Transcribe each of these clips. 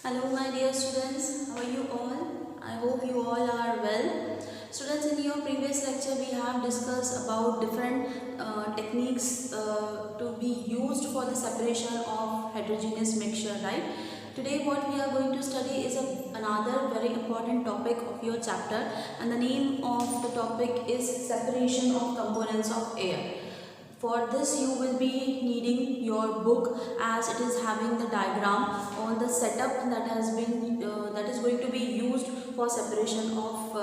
Hello, my dear students. How are you all? I hope you all are well. Students, in your previous lecture, we have discussed about different techniques to be used for the separation of heterogeneous mixture, right? Today, what we are going to study is another very important topic of your chapter, and the name of the topic is separation of components of air. For this you will be needing your book, as it is having the diagram on the setup that has been that is going to be used for separation of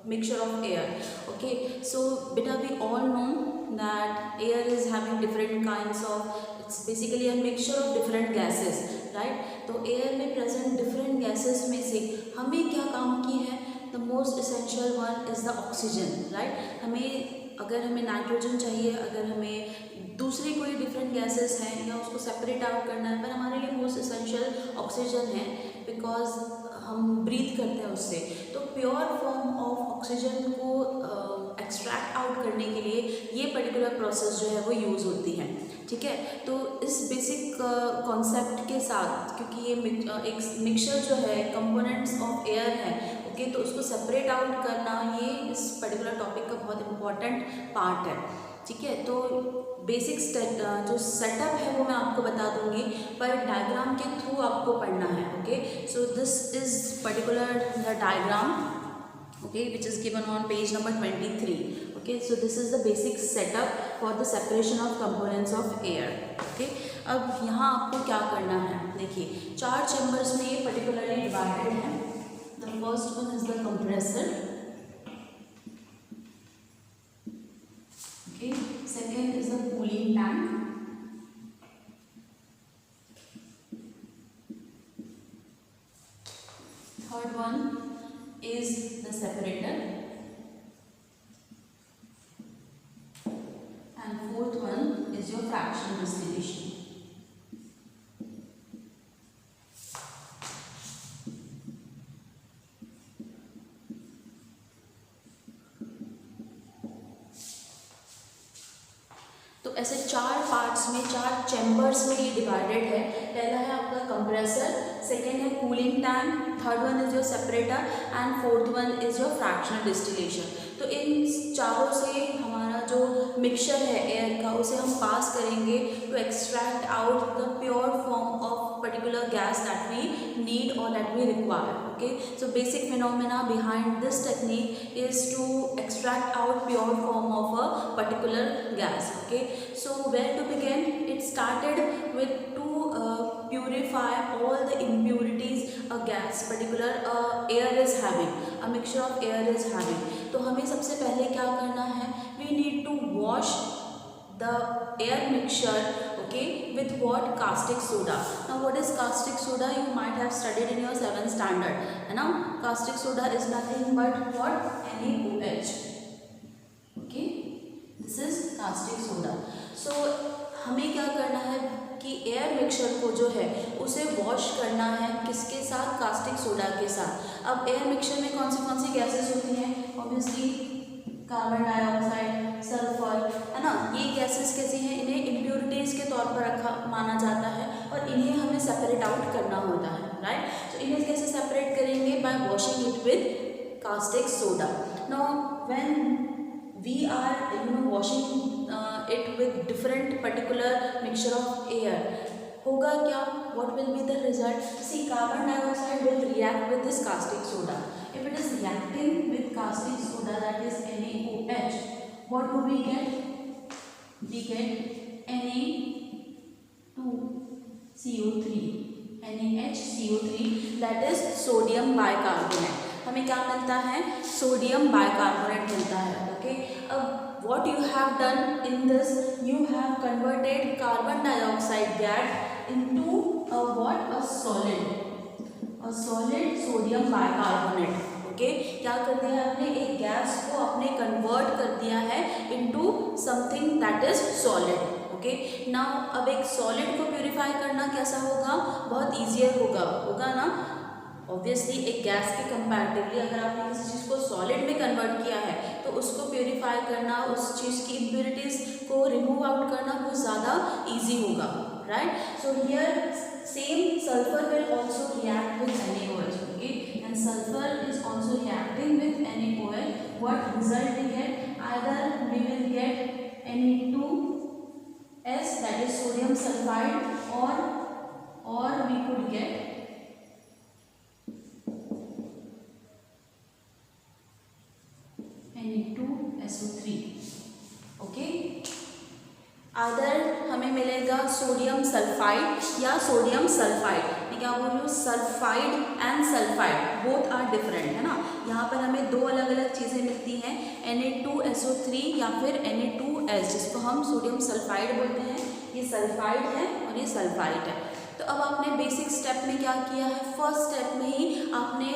mixture of air. Okay, so beta, we all know that air is having different kinds of, it's basically a mixture of different gases, right? तो air में present different gases में से हमें क्या काम की है, the most essential one is the oxygen, right? हमें नाइट्रोजन चाहिए, अगर हमें दूसरी कोई डिफरेंट गैसेस हैं या उसको सेपरेट आउट करना है, पर हमारे लिए मोस्ट एसेंशियल ऑक्सीजन है, बिकॉज हम ब्रीथ करते हैं उससे। तो प्योर फॉर्म ऑफ ऑक्सीजन को एक्सट्रैक्ट आउट करने के लिए ये पर्टिकुलर प्रोसेस जो है वो यूज़ होती है, ठीक है। तो इस बेसिक कॉन्सेप्ट के साथ, क्योंकि ये एक मिक्सचर जो है कंपोनेंट्स ऑफ एयर है, ओके, तो उसको सेपरेट आउट करना ये इस पर्टिकुलर टॉपिक का बहुत इंपॉर्टेंट पार्ट है, ठीक है। तो बेसिक जो सेटअप है वो मैं आपको बता दूंगी, पर डायग्राम के थ्रू आपको पढ़ना है, okay. So this is particular the diagram, okay, which is given on page number 23. Okay, so this is the basic setup for the separation of components of air. Okay, अब यहाँ आपको क्या करना है, देखिए 4 चैम्बर्स में ये पर्टिकुलरली डिवाइडेड है। The first one is the compressor. Okay, second is the cooling tank. Third one is the separator, and fourth one is your fractional distillation. तो ऐसे 4 पार्ट्स में, 4 चैम्बर्स में ये डिवाइडेड है। पहला है आपका कंप्रेसर, सेकेंड है cooling tank, third one is your separator, and fourth one is your fractional distillation. तो इन चारों से हमारा जो मिक्सचर है एयर का, उसे हम पास करेंगे to extract out the pure form of particular gas that we need or that we require. Okay, so basic phenomena behind this technique is to extract out pure form of a particular gas. Okay, so where to begin? It started with to purify all the impurities a gas particular air is having, a mixture of air is having. तो हमें सबसे पहले क्या करना है, we need to wash the air mixture, okay, with what? Caustic soda. Now what is caustic soda? You might have studied in your 7th standard, है ना। caustic soda is nothing but what? NaOH. okay, this is caustic soda. So हमें क्या करना है कि air mixture को जो है उसे वॉश करना है, किसके साथ? कास्टिक सोडा के साथ। अब एयर मिक्सचर में कौन सी गैसेस होती हैं? ऑब्वियसली कार्बन डाइऑक्साइड, सल्फर, है ना। ये गैसेस कैसी हैं? इन्हें इम्प्योरिटीज़ के तौर पर माना जाता है और इन्हें हमें सेपरेट आउट करना होता है, राइट। तो इन्हें कैसे सेपरेट करेंगे? Bye washing it with caustic soda. Now when we are washing it with different particular mixture of air, होगा क्या? what will be the result? See, carbon dioxide will react with this caustic soda. If it is reacting with caustic soda, that is NaOH, what do we get? We get Na2CO3, NaHCO3, that is sodium bicarbonate. हमें क्या मिलता है? Sodium bicarbonate मिलता है, okay. अब what you have done in this, you have converted carbon dioxide gas into a what? A solid sodium bicarbonate, okay. क्या कर दिया आपने? एक गैस को आपने कन्वर्ट कर दिया है into something that is solid, okay. Now अब एक सॉलिड को प्यूरिफाई करना कैसा होगा? बहुत ईजियर होगा ना। ऑब्वियसली एक गैस के कंपैरेटिवली अगर आपने किसी चीज़ को सॉलिड में कन्वर्ट किया है तो उसको प्योरीफाई करना, उस चीज़ की इम्प्योरिटीज़ को रिमूव आउट करना बहुत ज़्यादा ईजी होगा, right. So here same sulphur will also is also reacting with NaOH. What result we get? Either we will get Na2S, that is sodium sulfide, or we could get Na2SO3. Okay, other हमें मिलेगा sodium sulphide या sodium sulphide. मैं क्या बोल रही हूँ, sulphide and sulphide both are different, है ना। यहाँ पर हमें दो अलग अलग चीज़ें मिलती हैं, Na2SO3 या फिर Na2S, जिसको हम सोडियम सल्फाइड बोलते हैं। ये सल्फाइड है और ये सल्फाइड है। तो अब आपने बेसिक स्टेप में क्या किया है, फर्स्ट स्टेप में ही आपने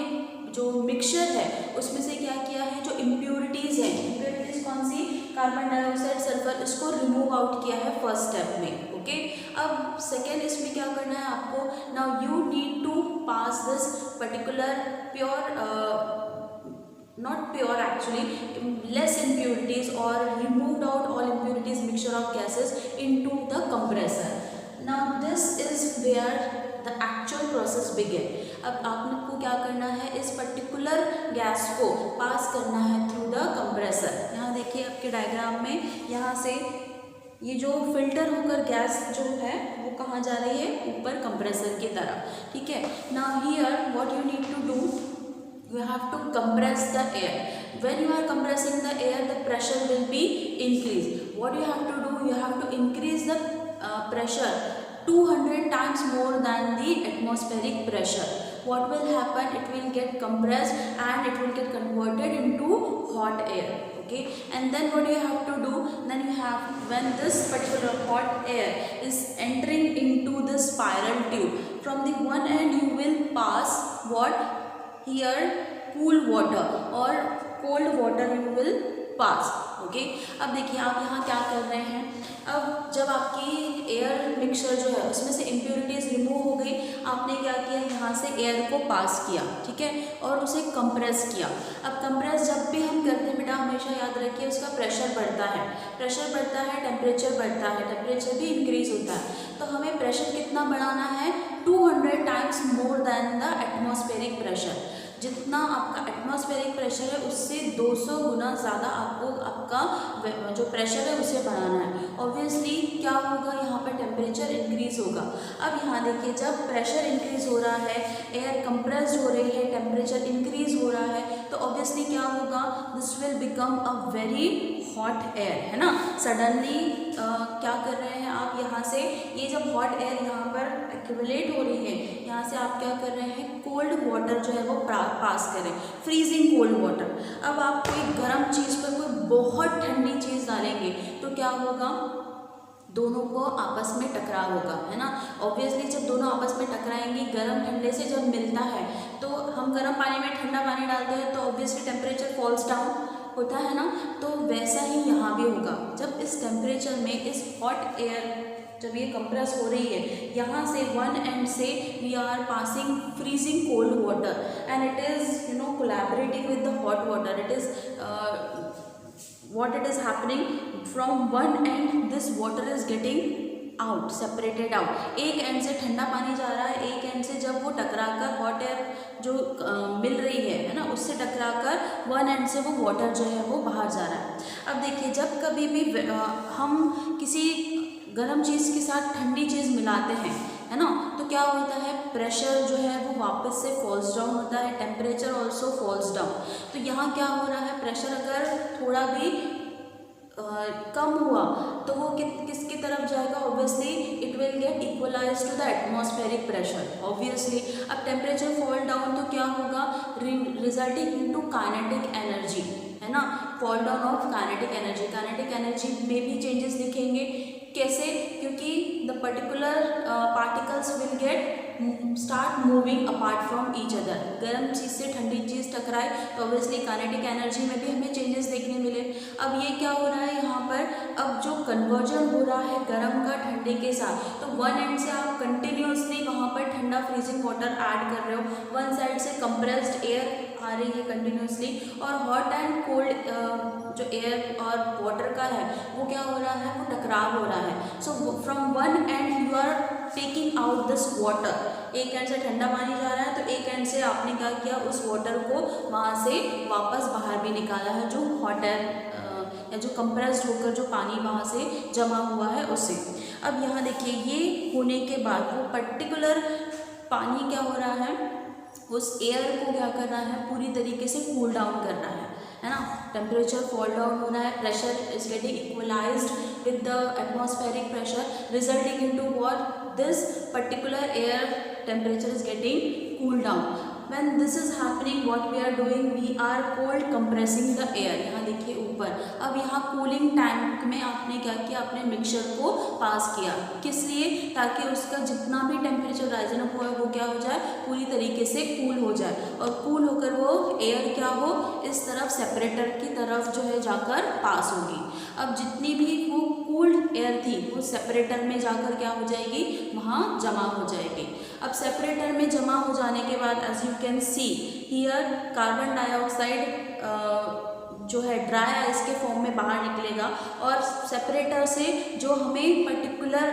जो मिक्सचर है उसमें से क्या किया है, जो इम्प्योरिटीज़ हैं, इम्प्योरिटीज़ कौन सी, कार्बन डाइऑक्साइड, सल्फर, इसको रिमूव आउट किया है फर्स्ट स्टेप में। ओके, अब सेकेंड इसमें क्या करना है आपको, now you need to pass this particular pure, not pure actually, less impurities or removed out all impurities mixture of gases into the compressor. Now this is where the actual process begin. अब आपको क्या करना है, इस particular gas को पास करना है through the compressor. यहाँ देखिए आपके डायग्राम में, यहाँ से ये जो फिल्टर होकर गैस जो है वो कहाँ जा रही है, ऊपर कंप्रेसर की तरफ, ठीक है। Now here what you need to do, you have to compress the air. When you are compressing the air, the pressure will be increased. What you have to do, you have to increase the pressure 200 times more than the atmospheric pressure. What will happen, it will get compressed and it will get converted into hot air. Okay, and then what you have to do, then you have, when this particular hot air is entering into the spiral tube, from the one end you will pass what, here cool water or cold water you will pass. Okay, अब देखिए आप यहाँ क्या कर रहे हैं, अब जब आपकी एयर मिक्सचर जो है उसमें से इम्प्योरिटीज़ रिमूव हो गई, आपने क्या किया, यहाँ से एयर को पास किया, ठीक है, और उसे कंप्रेस किया। अब कंप्रेस जब भी हम करते हैं बेटा, हमेशा याद रखिए उसका प्रेशर बढ़ता है, प्रेशर बढ़ता है, टेम्परेचर बढ़ता है, टेम्परेचर भी इंक्रीज होता है। तो हमें प्रेशर कितना बढ़ाना है, 200 times more than the atmospheric pressure. जितना आपका एटमॉस्फेरिक प्रेशर है उससे 200 गुना ज़्यादा आपको आपका जो प्रेशर है उसे बढ़ाना है। ऑब्वियसली क्या होगा, यहाँ पर टेम्परेचर इंक्रीज होगा। अब यहाँ देखिए, जब प्रेशर इंक्रीज हो रहा है, एयर कंप्रेस्ड हो रही है, टेम्परेचर इंक्रीज हो रहा है, तो ऑब्वियसली क्या होगा, this will become a very hot air, है ना। सडनली क्या कर रहे हैं आप, यहाँ से ये जब हॉट एयर यहाँ पर एक्यूमुलेट हो रही है, यहाँ से आप क्या कर रहे हैं, कोल्ड वाटर जो है वो पास करें, फ्रीजिंग कोल्ड वाटर। अब आप कोई गर्म चीज़ पर कोई बहुत ठंडी चीज़ डालेंगे तो क्या होगा, दोनों को आपस में टकराव होगा, है ना। ऑब्वियसली जब दोनों आपस में टकराएंगी, गर्म ठंडे से जब मिलता है, तो हम गर्म पानी में ठंडा पानी डालते हैं तो ऑब्वियसली टेम्परेचर फॉल्स डाउन होता है ना। तो वैसा ही यहाँ भी होगा, जब इस टेम्परेचर में इस हॉट एयर जब ये कंप्रेस हो रही है, यहाँ से वन एंड से we are passing freezing cold water and it is collaborating with the hot water, it is what it is happening, from one end this water is getting out, separated out। एक end से ठंडा पानी जा रहा है, एक end से जब वो टकराकर हॉट एयर जो मिल रही है ना, उससे टकराकर वन एंड से वो वाटर जो है वो बाहर जा रहा है। अब देखिए, जब कभी भी हम किसी गर्म चीज़ के साथ ठंडी चीज़ मिलाते हैं, है ना, तो क्या होता है, प्रेशर जो है वो वापस से फॉल्स डाउन होता है, टेम्परेचर ऑल्सो फॉल्स डाउन। तो यहाँ क्या हो रहा है, प्रेशर अगर थोड़ा भी कम हुआ तो वो किसकी तरफ जाएगा, obviously it will get equalise to the atmospheric pressure. Obviously अब टेम्परेचर फॉल डाउन तो क्या होगा, रिजल्टिंग इनटू काइनेटिक एनर्जी, है ना, fall down of kinetic energy. Kinetic energy में भी चेंजेस दिखेंगे, कैसे, क्योंकि the particular particles will get start moving apart from each other. गर्म चीज़ से ठंडी चीज़ टकराए तो ऑब्वियसली काइनेटिक एनर्जी में भी हमें चेंजेस देखने मिले। अब ये क्या हो रहा है यहाँ पर, अब जो कन्वर्जन हो रहा है गर्म का ठंडे के साथ, तो वन एंड से आप कंटिन्यूसली वहाँ पर ठंडा फ्रीजिंग वाटर ऐड कर रहे हो, वन साइड से कंप्रेस्ड एयर आ रही है कंटिन्यूसली, और हॉट एंड कोल्ड जो एयर और वाटर का है वो क्या हो रहा है, वो टकराव हो रहा है। So from one end you are taking out this water, एक एंड से ठंडा पानी जा रहा है तो एक एंड से आपने क्या किया, उस वाटर को वहाँ से वापस बाहर भी निकाला है, जो हॉट एयर या जो कंप्रेस्ड होकर जो पानी वहाँ से जमा हुआ है उससे। अब यहाँ देखिए, ये होने के बाद वो पर्टिकुलर पानी क्या हो रहा है, उस एयर को क्या कर रहा है, पूरी तरीके से कूल डाउन कर रहा है ना। टेम्परेचर फॉल डाउन हो रहा है, pressure is getting equalised with the atmospheric pressure, resulting into what, this particular air temperature is getting cool down. When this is happening, what we are doing, we are cold compressing the air। यहाँ देखिए ऊपर, अब यहाँ cooling tank में आपने क्या किया, अपने मिक्सचर को पास किया, किस लिए, ताकि उसका जितना भी टेम्परेचर राइजन हुआ है वो क्या हो जाए, पूरी तरीके से कूल हो जाए, और कूल होकर वो एयर क्या हो, इस तरफ सेपरेटर की तरफ जो है जाकर पास होगी। अब जितनी भी वो कूल्ड एयर थी वो सेपरेटर में जाकर क्या हो जाएगी, वहाँ जमा हो जाएगी। अब सेपरेटर में जमा हो जाने के बाद as you can see here, carbon dioxide जो है ड्राई आइस के फॉर्म में बाहर निकलेगा, और सेपरेटर से जो हमें पर्टिकुलर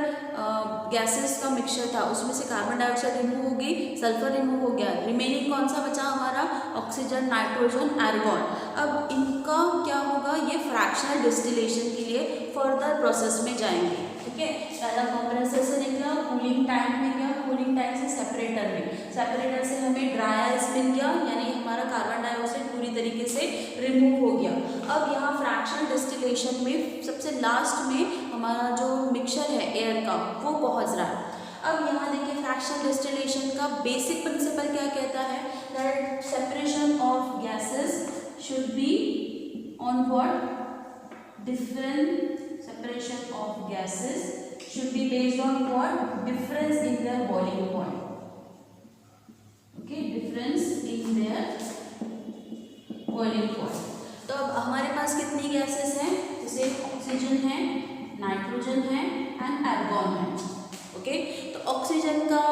गैसेस का मिक्सचर था उसमें से कार्बन डाइऑक्साइड रिमूव होगी, सल्फर रिमूव हो गया, रिमेनिंग कौन सा बचा हमारा, ऑक्सीजन, नाइट्रोजन, आर्गॉन। अब इनका क्या होगा, ये फ्रैक्शनल डिस्टिलेशन के लिए फर्दर प्रोसेस में जाएंगे। ठीक है, पहला कंप्रेसर से निकला, कूलिंग टैंक में गया, कूलिंग टैंक से सेपरेटर में, सेपरेटर से हमें ड्राई आइस मिल गया, यानी हमारा कार्बन डाइऑक्साइड पूरी तरीके से रिमूव हो गया। अब यहाँ फ्रैक्शनल डिस्टिलेशन में सबसे लास्ट में हमारा जो मिक्सचर है एयर का वो पहुँच रहा है। अब यहाँ देखिए, फ्रैक्शनल डिस्टिलेशन का बेसिक प्रिंसिपल क्या कहता है, that separation of gases should be on what, different separation of gases should be based on what, difference in their boiling point। okay, difference in their boiling point। तो अब हमारे पास कितनी gases हैं, जैसे oxygen है, नाइट्रोजन है and argon है। Okay, तो ऑक्सीजन का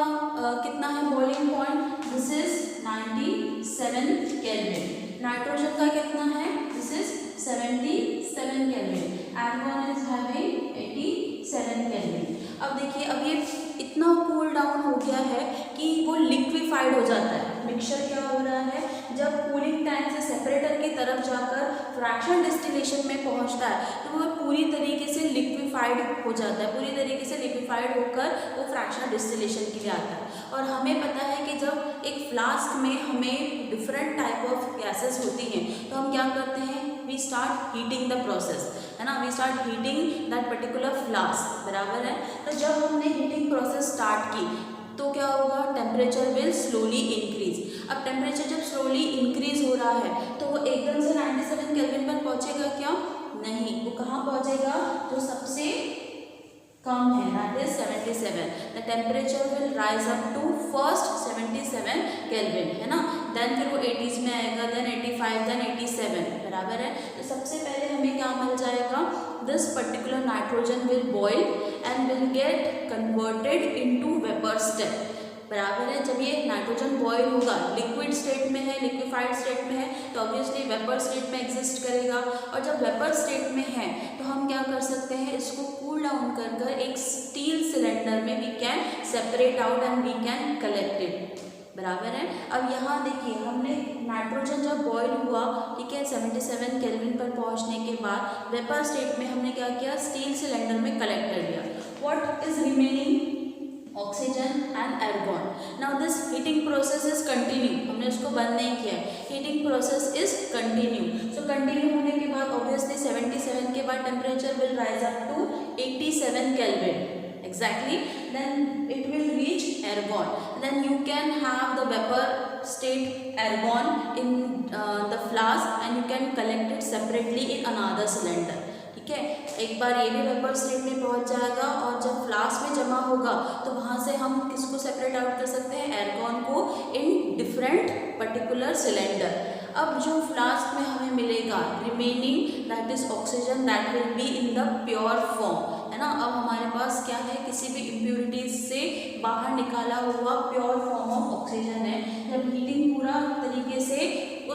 कितना है boiling point, this is 97 kelvin, nitrogen का कितना है, this is 77 kelvin, argon is having 87 kelvin. अब देखिए, अब ये इतना कूल डाउन हो गया है कि वो लिक्विफाइड हो जाता है। मिक्सचर क्या हो रहा है, जब कूलिंग टैंक से सेपरेटर की तरफ जाकर फ्रैक्शनल डिस्टिलेशन में पहुंचता है तो वो पूरी तरीके से लिक्विफाइड हो जाता है, पूरी तरीके से लिक्विफाइड होकर वो फ्रैक्शनल डिस्टिलेशन के लिए आता है। और हमें पता है कि जब एक फ्लास्क में हमें डिफरेंट टाइप ऑफ गैसेस होती हैं तो हम क्या करते हैं, we start heating the process, है ना, we start heating that particular flask, बराबर है। तो जब हमने हीटिंग प्रोसेस स्टार्ट की तो क्या होगा, टेम्परेचर विल स्लोली इंक्रीज। अब टेम्परेचर जब स्लोली इंक्रीज हो रहा है तो वो एकदम से 97 केल्विन पर पहुंचेगा क्या, नहीं, वो कहाँ पहुंचेगा, जो सबसे कम है, that is 77। The temperature will rise up to first 77 kelvin, है ना, देन फिर वो 80s में आएगा, देन 85, देन 87, बराबर है। तो सबसे पहले हमें क्या मिल जाएगा, this particular nitrogen will boil and will get converted into vapour step, बराबर है। जब ये नाइट्रोजन बॉयल होगा, लिक्विड स्टेट में है, लिक्विफाइड स्टेट में है, तो ऑब्वियसली वेपर स्टेट में एग्जिस्ट करेगा। और जब वेपर स्टेट में है तो हम क्या कर सकते हैं, इसको कूल डाउन कर कर एक स्टील सिलेंडर में we can separate out and we can collect it, बराबर है। अब यहाँ देखिए, हमने नाइट्रोजन जब बॉयल हुआ, ठीक है, 77 केल्विन पर पहुँचने के बाद वेपर स्टेट में हमने क्या किया, स्टील सिलेंडर में कलेक्ट कर लिया। What is remaining, oxygen and argon. Now this heating process is continue, हमने उसको बंद नहीं किया, heating process is continue. So continue होने के बाद ऑब्वियसली 77 के बाद temperature will rise up to 87 kelvin exactly, then it will reach argon, then you can have the vapor state argon in the flask and you can collect it separately in another cylinder। ठीक है, एक बार ये भी vapour state में पहुंच जाएगा और जब फ्लास्क में जमा होगा तो वहाँ से हम किसको सेपरेट आउट कर सकते हैं, एर्गॉन को, इन डिफरेंट पर्टिकुलर सिलेंडर। अब जो फ्लास्क में हमें मिलेगा remaining, that is oxygen, that will be in the pure form, है ना। अब हमारे पास क्या है, किसी भी इम्प्योरिटीज से बाहर निकाला हुआ प्योर फॉर्म ऑफ ऑक्सीजन है। जब हीटिंग पूरा तरीके से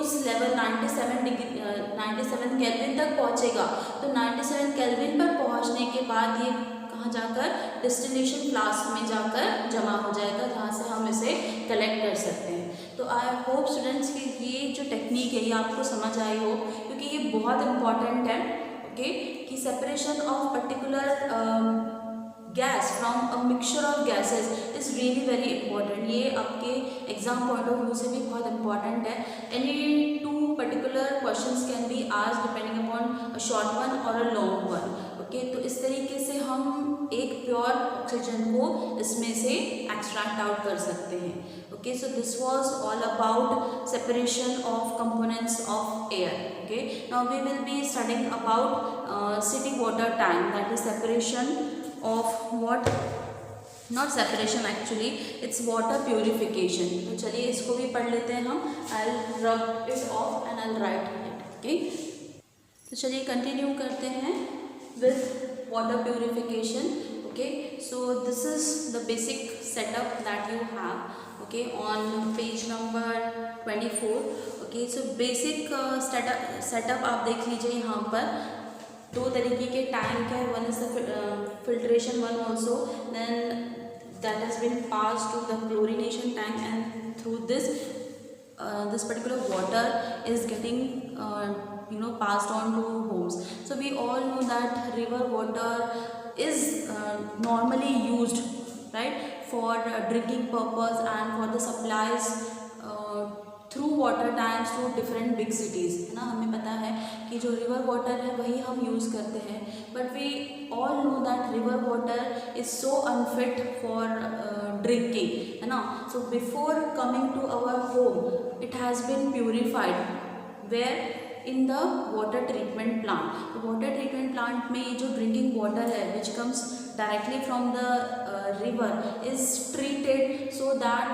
उस लेवल 97 केल्विन तक पहुंचेगा। तो 97 केल्विन पर पहुंचने के बाद ये कहाँ जाकर डिस्टिलेशन फ्लास्क में जाकर जमा हो जाएगा, जहाँ से हम इसे कलेक्ट कर सकते हैं। तो आई होप स्टूडेंट्स कि ये जो टेक्निक है ये आपको समझ आई हो, क्योंकि ये बहुत इम्पॉर्टेंट है। ओके, कि separation of particular gas from a mixture of gases is really very important. ये आपके एग्जाम पॉइंट ऑफ व्यू से भी बहुत इंपॉर्टेंट है। Any two particular questions can be asked depending upon a short one और a long one. Okay, तो इस तरीके से हम एक प्योर ऑक्सीजन को इसमें से एक्सट्रैक्ट आउट कर सकते हैं। Okay, so this was all about separation of components of air. Okay, now we will be studying about city water tank, that is separation of what, not separation actually, it's water purification। तो चलिए इसको भी पढ़ लेते हैं हम। I'll rub it off and I'll write it। okay, तो चलिए कंटिन्यू करते हैं with water purification। okay, so this is the basic setup that you have, okay, on page number 24। okay, so basic setup आप देख लीजिए। यहाँ पर दो तरीके के टैंक है, one is the filtration one also, then that has been pass to the chlorination tank and through this this particular water is getting passed on to homes। so we all know that river water is normally used, right, for drinking purpose and for the supplies through water tanks to different big cities, है ना। हमें पता है कि जो river water है वही हम यूज़ करते हैं, but we all know that river water is so unfit for drinking, है ना। So before coming to our home it has been purified where in the water treatment plant. तो water treatment plant में ये जो drinking water है which comes directly from the river is treated so that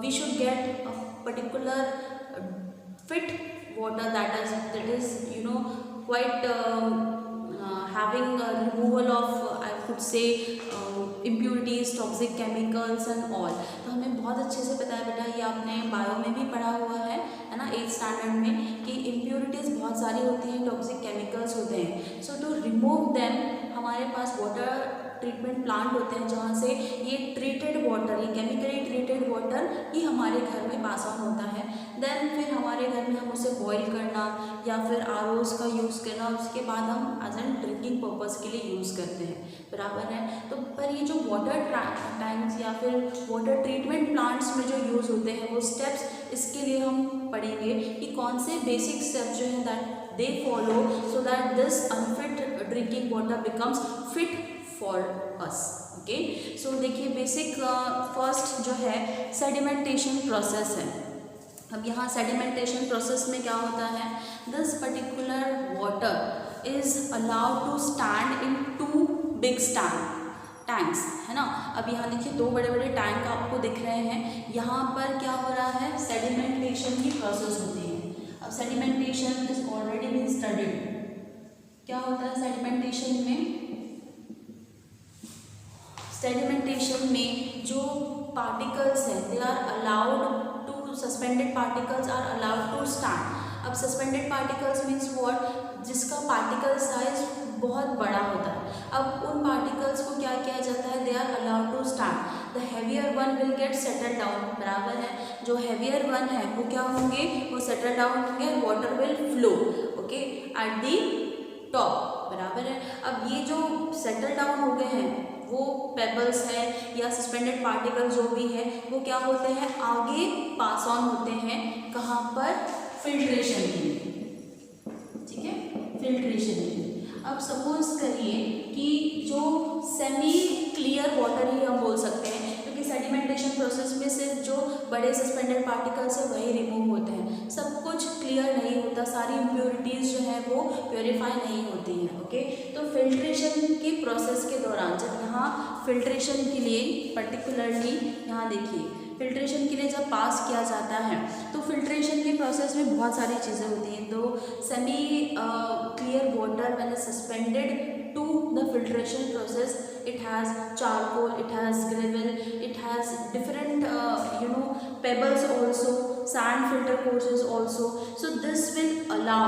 we should get a particular fit water that is quite having a removal of I could say impurities, toxic chemicals and all। तो हमें बहुत अच्छे से पता है बेटा, ये आपने बायो में भी पढ़ा हुआ है ना, 8th स्टैंडर्ड में, कि इम्प्योरिटीज़ बहुत सारी होती हैं, टॉक्सिक केमिकल्स होते हैं। सो टू रिमूव देम हमारे पास वाटर ट्रीटमेंट प्लांट होते हैं, जहाँ से ये ट्रीटेड वाटर, ये केमिकली ट्रीटेड वाटर ही हमारे घर में पास ऑन होता है। देन फिर हमारे घर में हम उसे बॉईल करना या फिर आरओज़ का यूज़ करना, उसके बाद हम एज एन ड्रिंकिंग पर्पज़ के लिए यूज़ करते हैं, बराबर है। तो पर ये जो वाटर टैंक्स या फिर वाटर ट्रीटमेंट प्लांट्स में जो यूज़ होते हैं वो स्टेप्स, इसके लिए हम पढ़ेंगे कि कौन से बेसिक स्टेप्स जो हैं that they follow so that this unfit drinking water becomes fit for us. Okay, so देखिए बेसिक फर्स्ट जो है सेडिमेंटेशन प्रोसेस है। अब यहाँ सेडिमेंटेशन प्रोसेस में क्या होता है, this particular water is allowed to stand in 2 big tanks, है ना। अब यहाँ देखिए 2 बड़े बड़े टैंक आपको दिख रहे हैं। यहाँ पर क्या हो रहा है, सेडिमेंटेशन की प्रोसेस होती है। अब sedimentation is already been studied. क्या होता है सेडिमेंटेशन में, सेडिमेंटेशन में जो पार्टिकल्स हैं they are allowed to, suspended particles are allowed to stand. अब सस्पेंडेड पार्टिकल्स मीन्स व्हाट, जिसका पार्टिकल साइज बहुत बड़ा होता है। अब उन पार्टिकल्स को क्या किया जाता है, they are allowed to stand. The heavier one will get settle down, बराबर है। जो हैवियर वन है वो क्या होंगे, वो सेटल डाउन होंगे, water will flow, okay, at the top, बराबर है। अब ये जो सेटल डाउन हो गए हैं वो पेबल्स है या सस्पेंडेड पार्टिकल जो भी है वो क्या होते हैं, आगे पास ऑन होते हैं, कहाँ पर, फिल्ट्रेशन के लिए, ठीक है, फिल्ट्रेशन के लिए। अब सपोज करिए कि जो सेमी क्लियर वाटर ही हम बोल सकते हैं, क्योंकि सेडिमेंटेशन प्रोसेस में सिर्फ जो बड़े सस्पेंडेड पार्टिकल्स है वही रिमूव होते हैं, सब कुछ क्लियर नहीं होता, सारी इम्प्योरिटीज़ जो है वो प्योरीफाई नहीं होती हैं। ओके, तो फिल्ट्रेशन की प्रोसेस के दौरान जब यहाँ फिल्ट्रेशन के लिए पर्टिकुलरली यहाँ देखिए फिल्ट्रेशन के लिए जब पास किया जाता है तो फिल्ट्रेशन के प्रोसेस में बहुत सारी चीज़ें होती हैं। तो semi clear water when is suspended to the filtration process, it has charcoal, it has gravel, it has different pebbles also, sand filter courses also. So this will allow,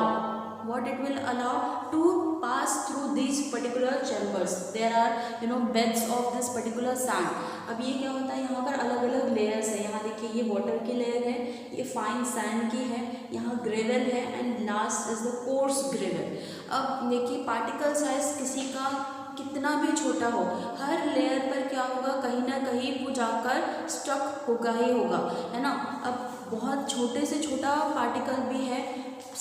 what it will allow, to pass through these particular chambers. There are beds of this particular sand. अब ये क्या होता है, यहाँ पर अलग अलग layers है. यहाँ देखिए ये वाटर की लेयर है, ये फाइन सैंड की है, यहाँ ग्रेवल है, and last is the course gravel. अब देखिए पार्टिकल साइज किसी का कितना भी छोटा हो, हर लेयर पर क्या होगा, कहीं ना कहीं वो जाकर स्टक होगा ही होगा, है ना. अब बहुत छोटे से छोटा पार्टिकल भी है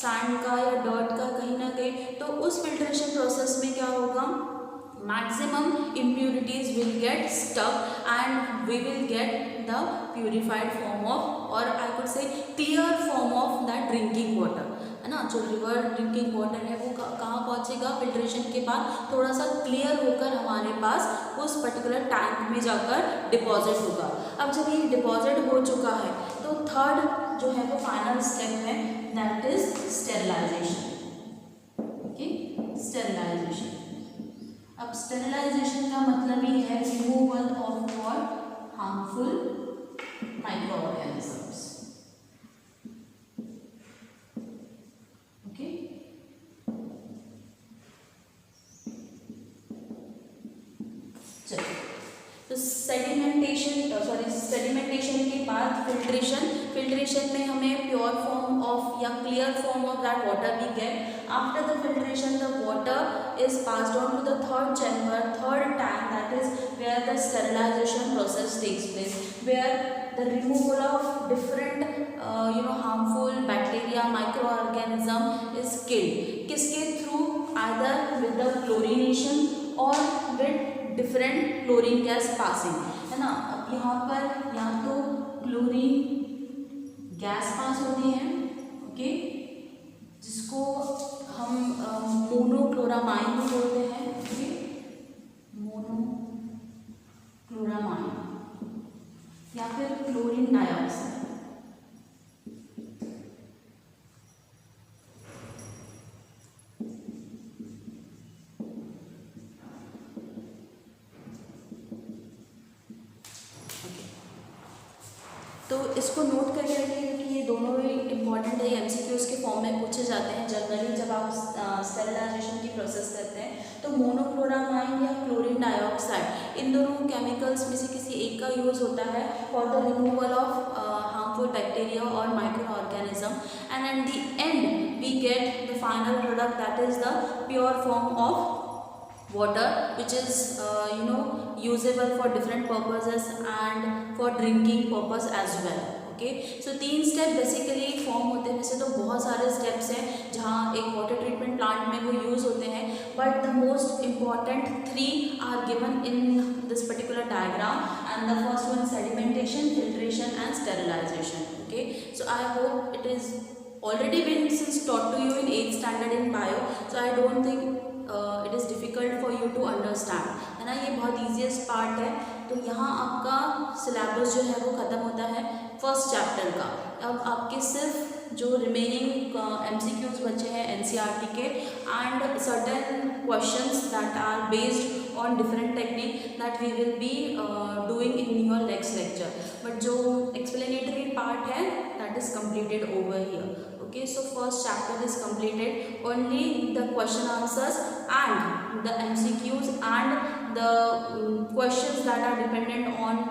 सैंड का या डर्ट का कहीं ना कहीं, तो उस फिल्ट्रेशन प्रोसेस में क्या होगा, maximum impurities will get stuck and we will get the purified form of, or I could say clear form of that drinking water, है ना. जो रिवर ड्रिंकिंग वाटर है वो कहाँ पहुँचेगा, फिल्ट्रेशन के बाद थोड़ा सा क्लियर होकर हमारे पास उस पर्टिकुलर टैंक में जाकर डिपॉजिट होगा. अब जब ये डिपॉजिट हो चुका है तो थर्ड जो है वो फाइनल स्टेप है, that is sterilization. Okay, sterilization. अब स्टेरिलाइजेशन का मतलब ही है removal of what, harmful micro organisms. Okay, चलो तो सेडिमेंटेशन के बाद फिल्ट्रेशन में हमें प्योर फॉर्म ऑफ या clear form of that water we get. After the filtration, the water is passed on to the third chamber, third tank, that is where the sterilization process takes place, where the removal of different harmful bacteria, microorganism is killed. किसके through? Either with the chlorination or with different chlorine gas passing, है ना. अब यहाँ पर या तो chlorine gas pass होती है, ओके, जिसको हम मोनोक्लोरामाइन भी बोलते हैं. ओके, मोनोक्लोरामाइन या फिर क्लोरीन डाइऑक्साइड. तो इसको नोट करके रखिए क्योंकि ये दोनों ही इंपॉर्टेंट है, एमसीक्यूज के फॉर्म में पूछे जाते हैं जनरली जब आप स्टेरिलाइजेशन की प्रोसेस करते हैं. तो मोनोक्लोरामाइन या क्लोरीन डाइऑक्साइड, इन दोनों केमिकल्स में से किसी एक का यूज़ होता है for the removal of harmful bacteria और micro organism, and at the end we get the final product that is the pure form of water, which is usable for different purposes and for drinking purpose as well. Okay, so 3 step basically form होते हैं. वैसे तो बहुत सारे steps हैं जहाँ एक water treatment plant में वो यूज़ होते हैं, but the most important 3 are given in this particular diagram, and the first one sedimentation, filtration and sterilization. Okay, so I hope it is already been since taught to you in 8th standard in bio, so I don't think it is difficult for you to understand, है ना. ये बहुत easiest part है. तो यहाँ आपका syllabus जो है वो ख़त्म होता है फर्स्ट चैप्टर का. अब आपके सिर्फ जो रिमेनिंग MCQs बचे हैं NCERT के, and certain questions that are based on different technique that we will be doing in your next lecture. But जो एक्सप्लेनेटरी पार्ट है that is completed over here. Okay, so first chapter is completed. Only the question answers and the MCQs and the questions that are dependent on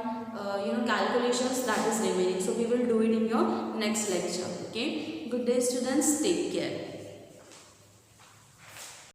calculations, that is remaining. So we will do it in your next lecture. Okay, good day students, take care.